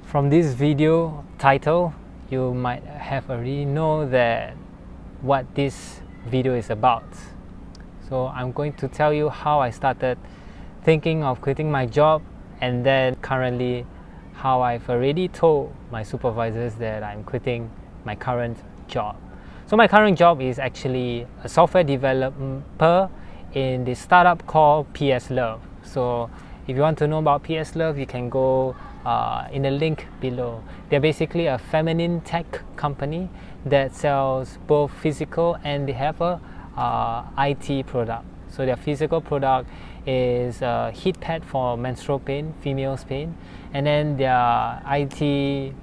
From this video title, you might have already know that what this video is about. So I'm going to tell you how I started thinking of quitting my job, and then currently how I've already told my supervisors that I'm quitting my current job. So my current job is actually a software developer in the startup called PSLOVE. So if you want to know about PSLOVE, you can go in the link below. They're basically a feminine tech company that sells both physical and they have a IT product. So their physical product is a heat pad for menstrual pain, female's pain, and then their IT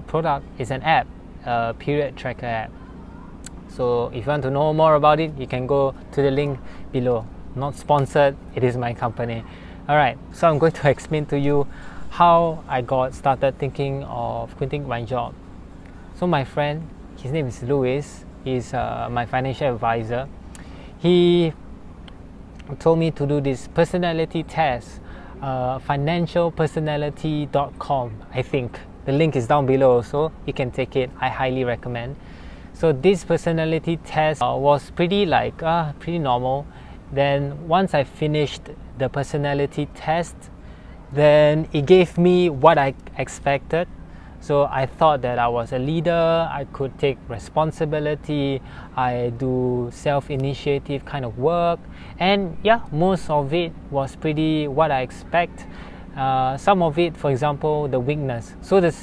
product is an app, a period tracker app. So if you want to know more about it, you can go to the link below. Not sponsored, it is my company. Alright, so I'm going to explain to you how I got started thinking of quitting my job. So my friend, his name is Louis, he's my financial advisor. He told me to do this personality test, financialpersonality.com, I think. The link is down below, so you can take it. I highly recommend. So this personality test was pretty normal. Then once I finished the personality test, then it gave me what I expected. So I thought that I was a leader, I could take responsibility, I do self-initiative kind of work, and yeah, most of it was pretty what I expect. Some of it, for example, the weakness. So the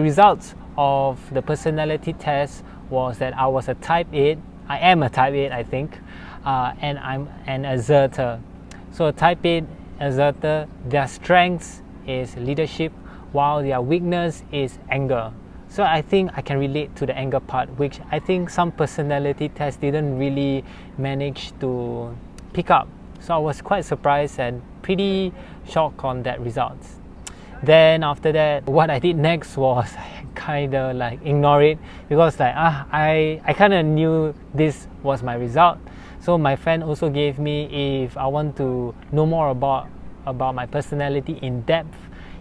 results of the personality test was that I was a type 8. I am a type 8, I think, and I'm an asserter. So type 8 asserter, their strengths is leadership, while their weakness is anger. So I think I can relate to the anger part, which I think some personality tests didn't really manage to pick up. So I was quite surprised and pretty shocked on that results. Then after that, what I did next was kind of ignore it, because I kind of knew this was my result. So my friend also gave me, if I want to know more about my personality in depth,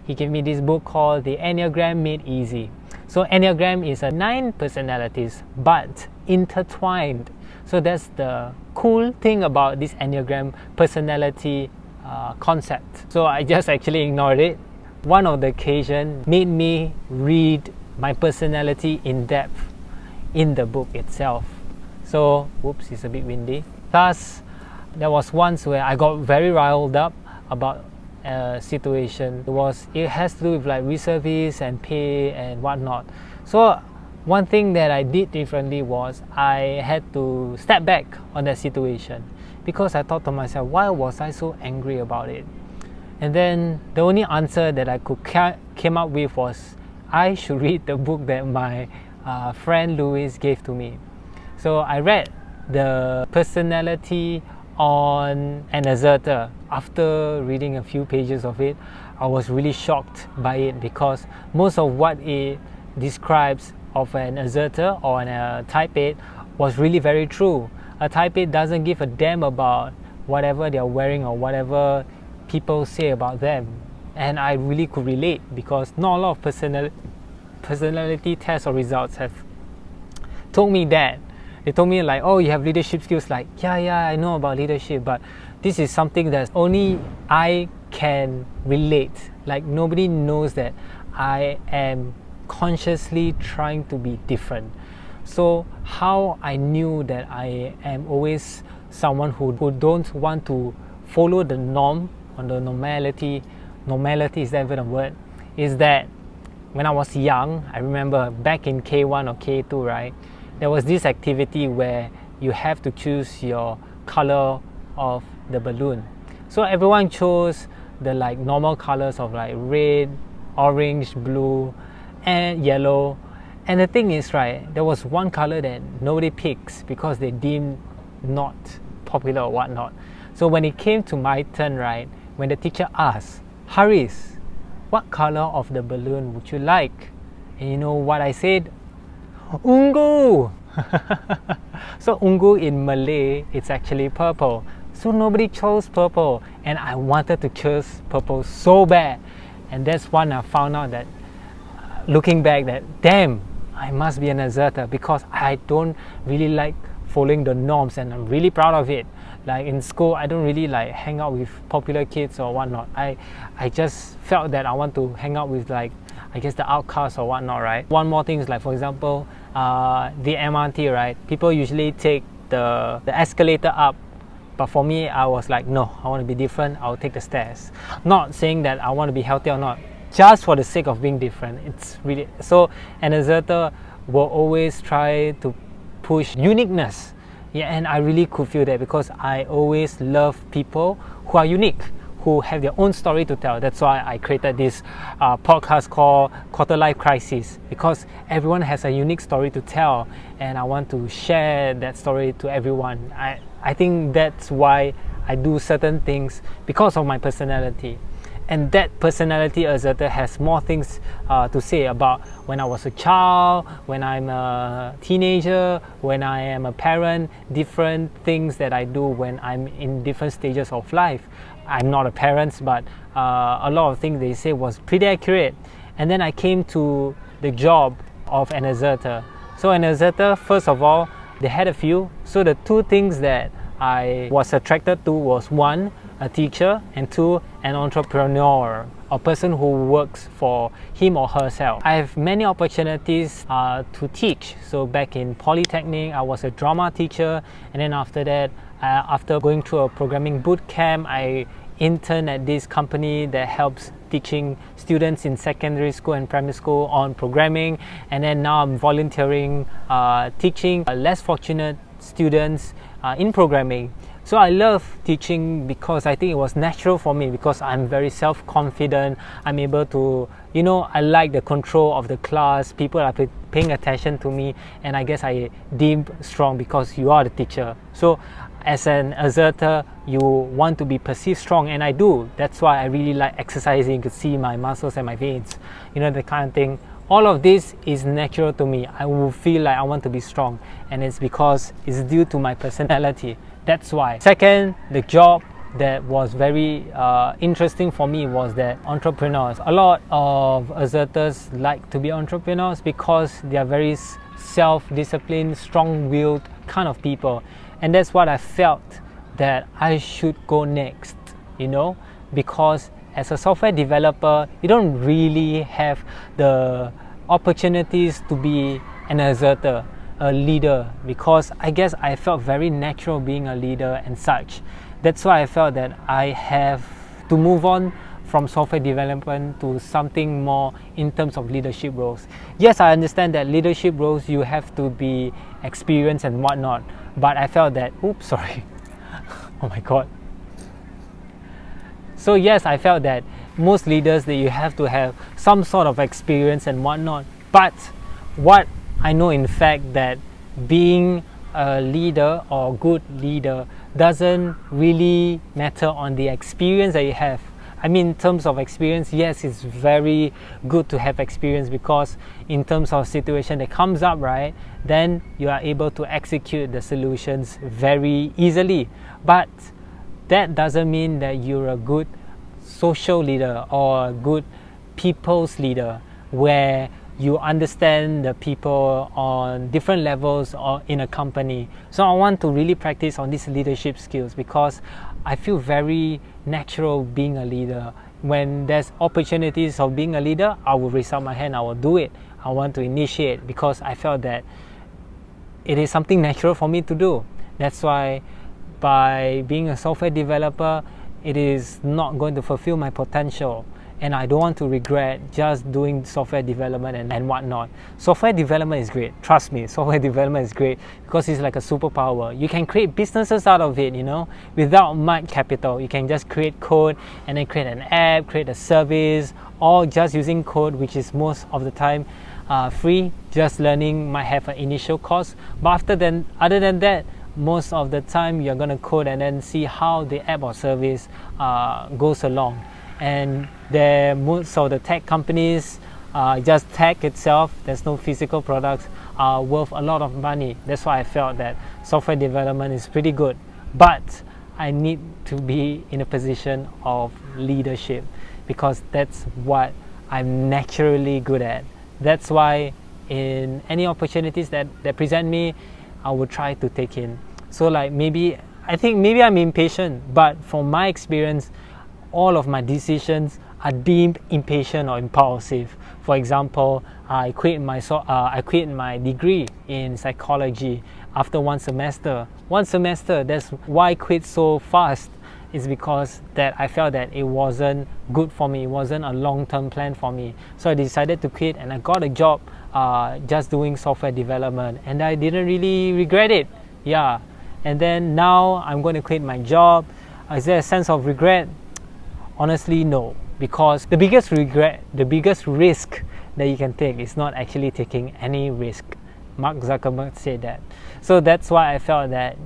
he gave me this book called The Enneagram Made Easy. So Enneagram is 9 personalities but intertwined. So that's the cool thing about this Enneagram personality concept. So I just actually ignored it. One of the occasions made me read my personality in depth in the book itself. So, whoops, it's a bit windy. Thus, there was once where I got very riled up about a situation. It has to do with reservice and pay and whatnot. So one thing that I did differently was I had to step back on that situation, because I thought to myself, why was I so angry about it? And then the only answer that I could came up with was I should read the book that my friend Louis gave to me. So I read the personality on an asserter. After reading a few pages of it, I was really shocked by it, because most of what it describes of an asserter or a type 8 was really very true. A type 8 doesn't give a damn about whatever they're wearing or whatever people say about them. And I really could relate, because not a lot of personality tests or results have told me that. They told me oh, you have leadership skills. Yeah, I know about leadership, but this is something that only I can relate. Nobody knows that I am consciously trying to be different. So how I knew that I am always someone who don't want to follow the norm or the normality is that even a word, is that when I was young, I remember back in K1 or K2, right? There was this activity where you have to choose your color of the balloon. So everyone chose the normal colors of red, orange, blue, and yellow. And the thing is, right, there was one color that nobody picks because they deemed not popular or whatnot. So when it came to my turn, right, when the teacher asked, Haris, what color of the balloon would you like? And you know what I said? Ungu! So ungu in Malay, it's actually purple. So nobody chose purple, and I wanted to choose purple so bad. And that's when I found out that looking back that damn, I must be an asserter because I don't really like following the norms, and I'm really proud of it. Like in school, I don't really like hang out with popular kids or whatnot. I just felt that I want to hang out with, like, I guess, the outcasts or whatnot, right? One more thing is, like, for example, the MRT, right? People usually take the escalator up, but for me, I was like, no, I want to be different. I'll take the stairs. Not saying that I want to be healthy or not, just for the sake of being different. It's really so. An asserter will always try to push uniqueness. Yeah, and I really could feel that because I always love people who are unique, who have their own story to tell. That's why I created this podcast called Quarter Life Crisis, because everyone has a unique story to tell, and I want to share that story to everyone. I think that's why I do certain things, because of my personality. And that personality asserter has more things to say about when I was a child, when I'm a teenager, when I am a parent, different things that I do when I'm in different stages of life. I'm not a parent, but a lot of things they say was pretty accurate. And then I came to the job of an asserter. So an asserter, first of all, they had a few. So the two things that I was attracted to was, one, a teacher, and two, an entrepreneur, a person who works for him or herself. I have many opportunities to teach. So back in Polytechnic, I was a drama teacher, and then after that, after going through a programming boot camp, I interned at this company that helps teaching students in secondary school and primary school on programming, and then now I'm volunteering teaching less fortunate students in programming. So I love teaching because I think it was natural for me, because I'm very self-confident. I'm able to, I like the control of the class. People are paying attention to me, and I guess I deemed strong because you are the teacher. So as an asserter, you want to be perceived strong, and I do. That's why I really like exercising. You could see my muscles and my veins, the kind of thing. All of this is natural to me. I will feel like I want to be strong, and it's because it's due to my personality. That's why. Second, the job that was very interesting for me was that entrepreneurs. A lot of asserters like to be entrepreneurs because they are very self-disciplined, strong-willed kind of people. And that's what I felt that I should go next, because as a software developer, you don't really have the opportunities to be an asserter, a leader, because I guess I felt very natural being a leader and such. That's why I felt that I have to move on from software development to something more in terms of leadership roles. Yes, I understand that leadership roles you have to be experienced and whatnot, but I felt that, oops, sorry, oh my god. So yes, I felt that most leaders, that you have to have some sort of experience and whatnot, but what I know in fact that being a leader or good leader doesn't really matter on the experience that you have. I mean, in terms of experience, yes, it's very good to have experience, because in terms of situation that comes up, right, then you are able to execute the solutions very easily. But that doesn't mean that you're a good social leader or a good people's leader, where you understand the people on different levels or in a company. So I want to really practice on these leadership skills, because I feel very natural being a leader. When there's opportunities of being a leader, I will raise up my hand, I will do it. I want to initiate, because I felt that it is something natural for me to do. That's why by being a software developer, it is not going to fulfill my potential. And I don't want to regret just doing software development and whatnot. Software development is great. Trust me, software development is great, because it's like a superpower. You can create businesses out of it, without much capital. You can just create code and then create an app, create a service, or just using code, which is most of the time free. Just learning might have an initial cost. But other than that, most of the time you're going to code and then see how the app or service goes along. And most of the tech companies, just tech itself, there's no physical products, are worth a lot of money. That's why I felt that software development is pretty good, but I need to be in a position of leadership, because that's what I'm naturally good at. That's why in any opportunities that present me, I will try to take in. So like I think maybe I'm impatient, but from my experience, all of my decisions are deemed impatient or impulsive. For example, I quit my degree in psychology after one semester. That's why I quit so fast. Is because that I felt that it wasn't good for me. It wasn't a long-term plan for me. So I decided to quit, and I got a job just doing software development, and I didn't really regret it. Yeah. And then now I'm going to quit my job. Is there a sense of regret? Honestly, no. Because the biggest risk that you can take is not actually taking any risk. Mark Zuckerberg said that. So that's why I felt that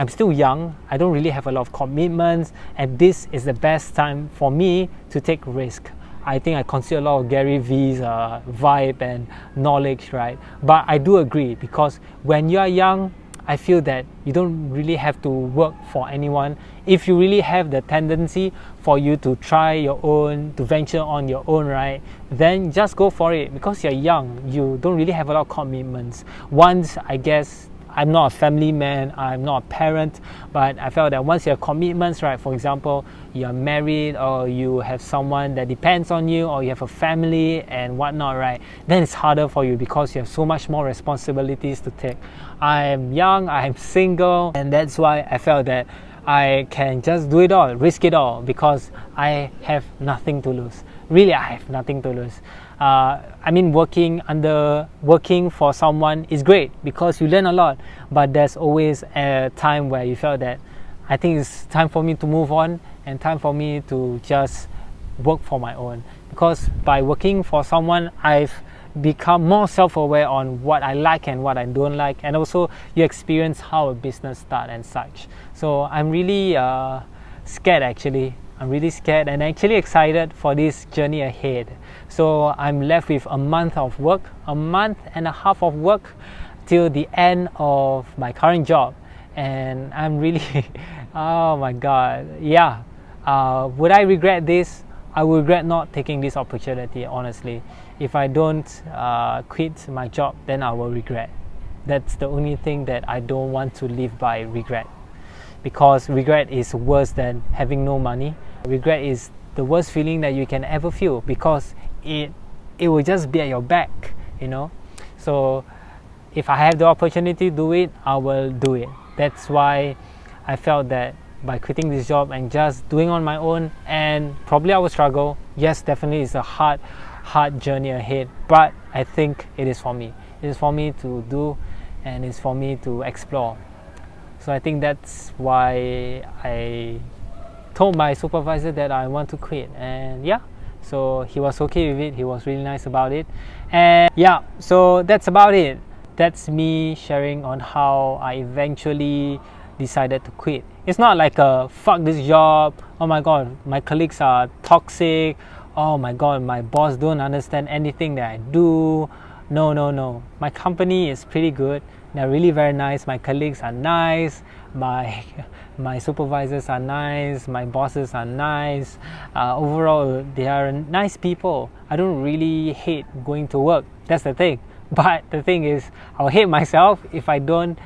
I'm still young, I don't really have a lot of commitments, and this is the best time for me to take risk. I think I consider a lot of Gary V's vibe and knowledge, right? But I do agree, because when you are young, I feel that you don't really have to work for anyone. If you really have the tendency for you to try your own, to venture on your own, right, then just go for it. Because you're young, you don't really have a lot of commitments. Once, I guess, I'm not a family man, I'm not a parent, but I felt that once you have commitments, right, for example, you're married or you have someone that depends on you, or you have a family and whatnot, right, then it's harder for you because you have so much more responsibilities to take. I am young, I am single, and that's why I felt that I can just do it all, risk it all, because I have nothing to lose. Really, I have nothing to lose. I mean, working for someone is great because you learn a lot, but there's always a time where you felt that I think it's time for me to move on and time for me to just work for my own. Because by working for someone, I've become more self-aware on what I like and what I don't like, and also you experience how a business starts and such. So I'm really scared actually. I'm really scared and actually excited for this journey ahead. So I'm left with a month and a half of work till the end of my current job, and I'm really oh my god, yeah. Would I regret this? I would regret not taking this opportunity, honestly. If I don't quit my job, then I will regret. That's the only thing that I don't want to live by, regret. Because regret is worse than having no money. Regret is the worst feeling that you can ever feel, because it will just be at your back, you know. So if I have the opportunity to do it, I will do it. That's why I felt that by quitting this job and just doing on my own, and probably I will struggle. Yes, definitely it's a hard journey ahead, but I think it is for me. It is for me to do, and it's for me to explore. So I think that's why I told my supervisor that I want to quit, and yeah, so he was okay with it. He was really nice about it, and yeah, so that's about it. That's me sharing on how I eventually decided to quit. It's not like a fuck this job, oh my god, my colleagues are toxic, oh my god, my boss don't understand anything that I do. No. My company is pretty good. They're really very nice. My colleagues are nice. My supervisors are nice. My bosses are nice. Overall, they are nice people. I don't really hate going to work. That's the thing. But the thing is, I'll hate myself if I don't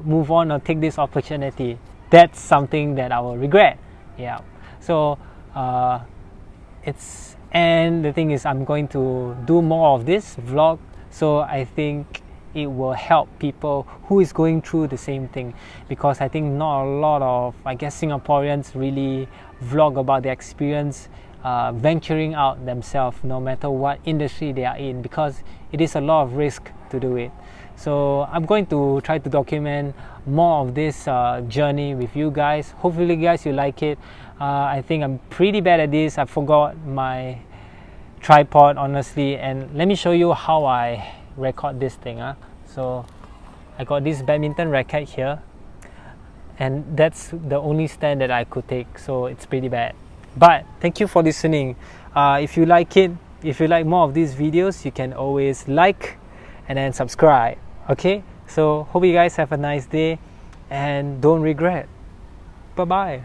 move on or take this opportunity. That's something that I will regret. Yeah. So and the thing is, I'm going to do more of this vlog, so I think it will help people who is going through the same thing, because I think not a lot of, I guess, Singaporeans really vlog about their experience venturing out themselves, no matter what industry they are in, because it is a lot of risk to do it. So I'm going to try to document more of this journey with you guys. Hopefully guys, you like it. I think I'm pretty bad at this. I forgot my tripod, honestly, and let me show you how I record this thing. So I got this badminton racket here, and that's the only stand that I could take, so it's pretty bad. But thank you for listening. If you like it, if you like more of these videos, you can always like and then subscribe. Okay, so hope you guys have a nice day and don't regret. Bye bye.